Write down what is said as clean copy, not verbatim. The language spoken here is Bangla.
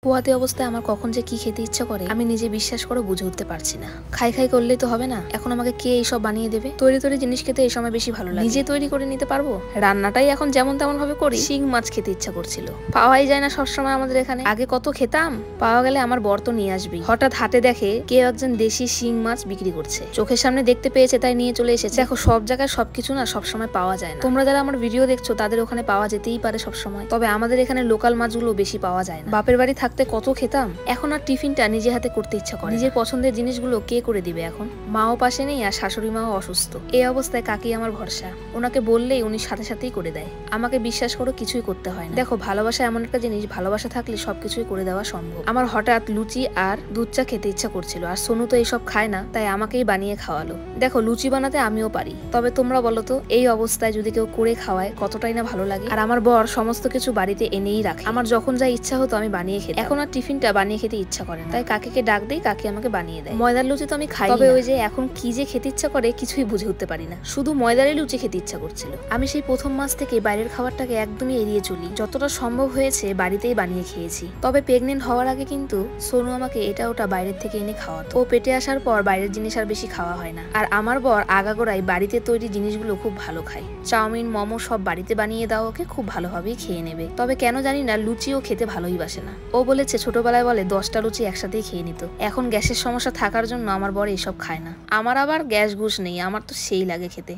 পোয়াতে অবস্থায় আমার কখন যে কি খেতে ইচ্ছা করে আমি নিজে বিশ্বাস করে বুঝে উঠতে পারছি না। খাই খাই করলেই তো হবে না, এখন আমাকে কে এইসব বানিয়ে দেবে? তৈরি তৈরি জিনিস খেতে এই সময় বেশি ভালো লাগে, নিজে তৈরি করে নিতে পারবো। রান্নাটাই এখন যেমন তেমন ভাবে করি। শিং মাছ খেতে ইচ্ছা করছিল, পাওয়াই যায় না সবসময় আমাদের এখানে। আগে কত খেতাম, পাওয়া গেলে আমার বর তো নিয়ে আসবি। হঠাৎ হাটে দেখে কেউ একজন দেশি শিং মাছ বিক্রি করছে, চোখের সামনে দেখতে পেয়েছে তাই নিয়ে চলে এসেছে। দেখো সব জায়গায় সবকিছু না সবসময় পাওয়া যায় না। তোমরা যারা আমার ভিডিও দেখছো তাদের ওখানে পাওয়া যেতেই পারে সবসময়, তবে আমাদের এখানে লোকাল মাছগুলো বেশি পাওয়া যায় না। বাপের বাড়ি থাকতে কত খেতাম, এখন আর টিফিনটা নিজে হাতে করতে ইচ্ছা করে। নিজের পছন্দের জিনিসগুলো কে করে দিবে এখন? মাও পাশে নেই আর শাশুড়ি মাও অসুস্থ। এই অবস্থায় কাকি আমার ভরসা, ওনাকে বললেই উনি সাথে সাথেই করে দেয়। আমাকে বিশ্বাস করো কিছুই করতে হয় না। দেখো ভালোবাসা এমন একটা জিনিস, ভালোবাসা থাকলে সবকিছুই করে দেওয়া সম্ভব। আমার হঠাৎ লুচি আর দুধ চা খেতে ইচ্ছা করছিল, আর সোনু তো এইসব খায় না, তাই আমাকেই বানিয়ে খাওয়ালো। দেখো লুচি বানাতে আমিও পারি, তবে তোমরা বলো তো এই অবস্থায় যদি কেউ করে খাওয়ায় কতটাই না ভালো লাগে। আর আমার বর সমস্ত কিছু বাড়িতে এনেই রাখে, আমার যখন যা ইচ্ছা হতো আমি বানিয়ে খেতাম। এখন আর টিফিনটা বানিয়ে খেতে ইচ্ছা করে না, তাই কাকিকে ডাক দেই, কাকি আমাকে বানিয়ে দেয়। ময়দার লুচি তো আমি খাই, তবে ওই যে এখন কি যে খেতে ইচ্ছা করে কিছুই বুঝে উঠতে পারি না, শুধু ময়দারই লুচি খেতে ইচ্ছা করছিল। আমি সেই প্রথম মাস থেকে বাইরের খাবারটাকে একদমই এড়িয়ে চলি, যতটা সম্ভব হয়েছে বাড়িতেই বানিয়ে খেয়েছি। তবে প্রেগনেন্ট হওয়ার আগে কিন্তু সোনু আমাকে এটা ওটা বাইরের থেকে এনে খাওয়াতো। ও পেটে আসার পর বাইরের জিনিস আর বেশি খাওয়া হয় না। আর আমার বর আগাগোড়াই বাড়িতে তৈরি জিনিসগুলো খুব ভালো খায়। চাউমিন মোমো সব বাড়িতে বানিয়ে দাও ওকে, খুব ভালোভাবেই খেয়ে নেবে। তবে কেন জানি না লুচিও খেতে ভালোই বাসে না। ও বলেছে ছোটবেলায় বলে 10টা লুচি একসাথেই খেয়ে নিত। এখন গ্যাসের সমস্যা থাকার জন্য আমার বর এইসব খায় না। আমার আবার গ্যাস গুস নেই, আমার তো সেই লাগে খেতে।